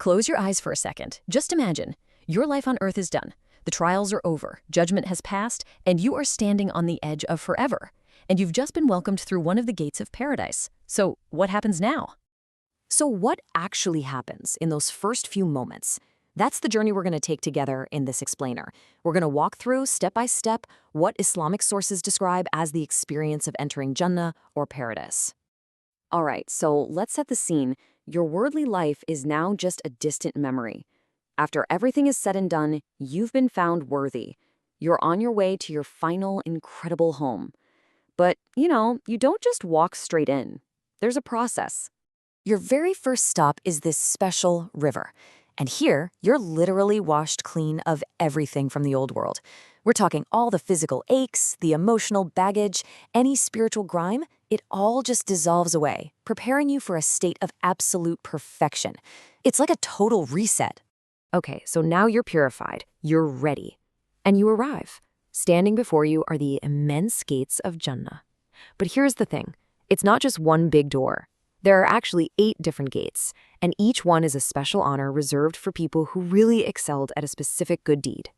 Close your eyes for a second. Just imagine. Your life on Earth is done. The trials are over, judgment has passed, and you are standing on the edge of forever. And you've just been welcomed through one of the gates of paradise. So what happens now? So what actually happens in those first few moments? That's the journey we're going to take together in this explainer. We're going to walk through, step by step, what Islamic sources describe as the experience of entering Jannah or paradise. All right, so let's set the scene. Your worldly life is now just a distant memory. After everything is said and done, you've been found worthy. You're on your way to your final incredible home. But, you don't just walk straight in. There's a process. Your very first stop is this special river. And here, you're literally washed clean of everything from the old world. We're talking all the physical aches, the emotional baggage, any spiritual grime. It all just dissolves away, preparing you for a state of absolute perfection. It's like a total reset. Okay, so now you're purified, you're ready. And you arrive. Standing before you are the immense gates of Jannah. But here's the thing, it's not just one big door. There are actually 8 different gates, and each one is a special honor reserved for people who really excelled at a specific good deed.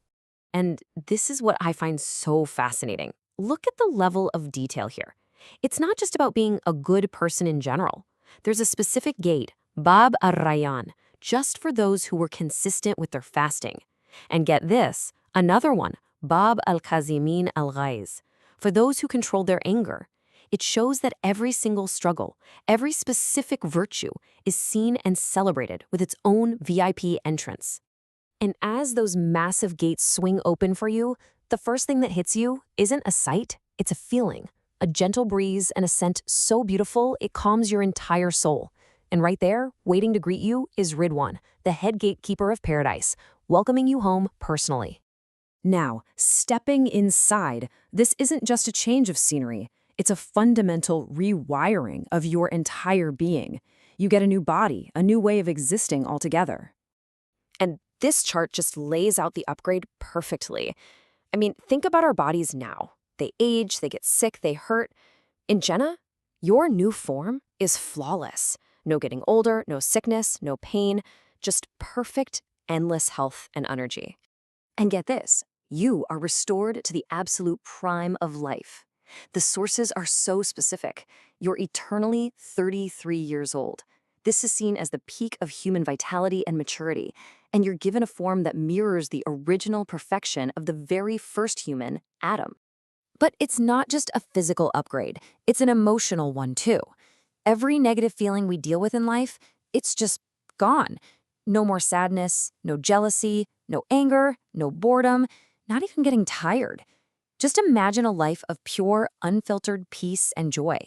And this is what I find so fascinating. Look at the level of detail here. It's not just about being a good person in general. There's a specific gate, Bab ar-Rayyan, just for those who were consistent with their fasting. And get this, another one, Bab al-Kazimin al-Ghaiz, for those who control their anger. It shows that every single struggle, every specific virtue is seen and celebrated with its own VIP entrance. And as those massive gates swing open for you, the first thing that hits you isn't a sight, it's a feeling. A gentle breeze and a scent so beautiful it calms your entire soul. And right there, waiting to greet you, is Ridwan, the head gatekeeper of paradise, welcoming you home personally. Now, stepping inside, this isn't just a change of scenery. It's a fundamental rewiring of your entire being. You get a new body, a new way of existing altogether. And this chart just lays out the upgrade perfectly. I mean, think about our bodies now. They age, they get sick, they hurt. In Jannah, your new form is flawless. No getting older, no sickness, no pain, just perfect, endless health and energy. And get this, you are restored to the absolute prime of life. The sources are so specific. You're eternally 33 years old. This is seen as the peak of human vitality and maturity, and you're given a form that mirrors the original perfection of the very first human, Adam. But it's not just a physical upgrade, it's an emotional one too. Every negative feeling we deal with in life, it's just gone. No more sadness, no jealousy, no anger, no boredom, not even getting tired. Just imagine a life of pure, unfiltered peace and joy.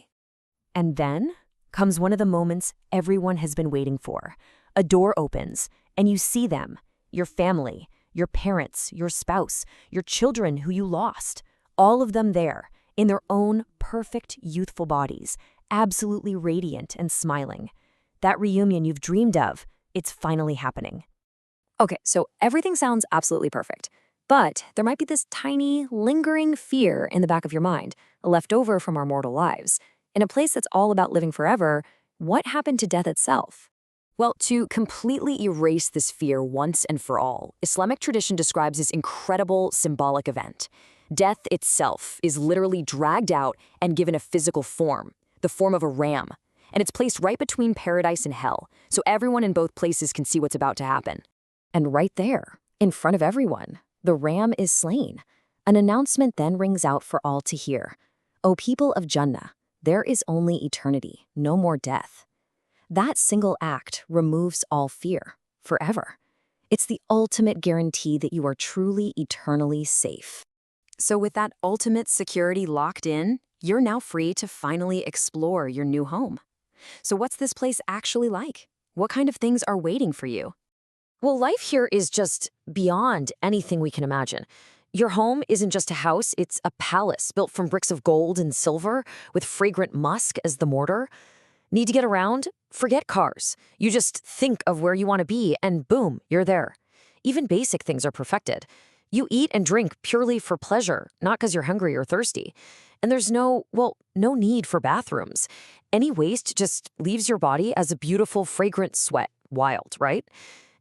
And then comes one of the moments everyone has been waiting for. A door opens, and you see them, your family, your parents, your spouse, your children who you lost, all of them there, in their own perfect youthful bodies, absolutely radiant and smiling. That reunion you've dreamed of, it's finally happening. Okay, so everything sounds absolutely perfect. But there might be this tiny, lingering fear in the back of your mind, left over from our mortal lives. In a place that's all about living forever, what happened to death itself? Well, to completely erase this fear once and for all, Islamic tradition describes this incredible symbolic event. Death itself is literally dragged out and given a physical form, the form of a ram. And it's placed right between paradise and hell, so everyone in both places can see what's about to happen. And right there, in front of everyone, the ram is slain. An announcement then rings out for all to hear. O people of Jannah, there is only eternity, no more death. That single act removes all fear, forever. It's the ultimate guarantee that you are truly eternally safe. So with that ultimate security locked in, you're now free to finally explore your new home. So what's this place actually like? What kind of things are waiting for you? Well, life here is just beyond anything we can imagine. Your home isn't just a house, it's a palace built from bricks of gold and silver with fragrant musk as the mortar. Need to get around? Forget cars. You just think of where you want to be and boom, you're there. Even basic things are perfected. You eat and drink purely for pleasure, not because you're hungry or thirsty. And there's no need for bathrooms. Any waste just leaves your body as a beautiful, fragrant sweat. Wild, right?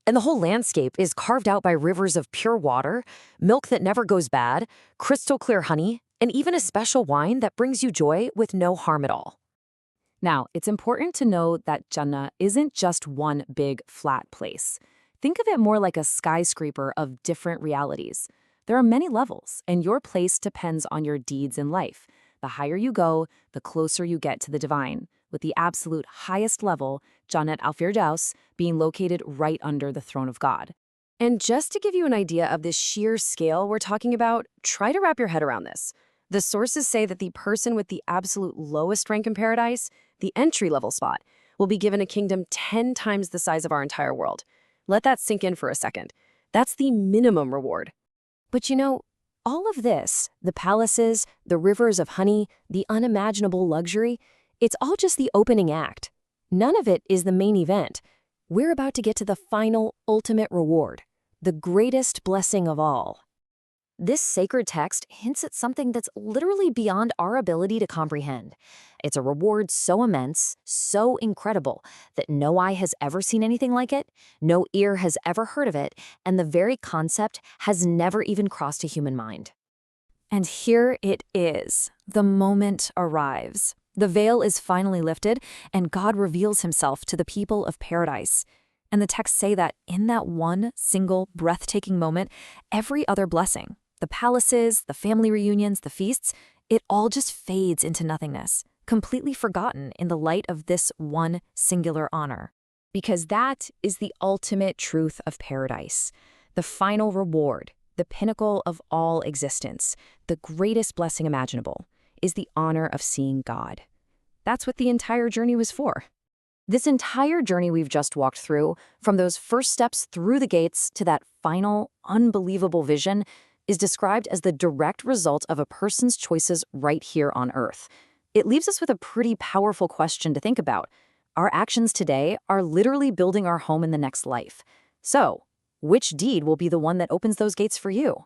And the whole landscape is carved out by rivers of pure water, milk that never goes bad, crystal clear honey, and even a special wine that brings you joy with no harm at all. Now, it's important to know that Jannah isn't just one big, flat place. Think of it more like a skyscraper of different realities. There are many levels, and your place depends on your deeds in life. The higher you go, the closer you get to the divine, with the absolute highest level, Jannat al-Firdaus, being located right under the throne of God. And just to give you an idea of this sheer scale we're talking about, try to wrap your head around this. The sources say that the person with the absolute lowest rank in paradise, the entry-level spot, will be given a kingdom 10 times the size of our entire world. Let that sink in for a second. That's the minimum reward. But you know, all of this, the palaces, the rivers of honey, the unimaginable luxury, it's all just the opening act. None of it is the main event. We're about to get to the final, ultimate reward, the greatest blessing of all. This sacred text hints at something that's literally beyond our ability to comprehend. It's a reward so immense, so incredible, that no eye has ever seen anything like it, no ear has ever heard of it, and the very concept has never even crossed a human mind. And here it is. The moment arrives. The veil is finally lifted, and God reveals himself to the people of paradise. And the texts say that in that one single breathtaking moment, every other blessing, the palaces, the family reunions, the feasts, it all just fades into nothingness, completely forgotten in the light of this one singular honor. Because that is the ultimate truth of paradise, the final reward, the pinnacle of all existence, the greatest blessing imaginable, is the honor of seeing God. That's what the entire journey was for. This entire journey we've just walked through, from those first steps through the gates to that final, unbelievable vision, is described as the direct result of a person's choices right here on Earth. It leaves us with a pretty powerful question to think about. Our actions today are literally building our home in the next life. So, which deed will be the one that opens those gates for you?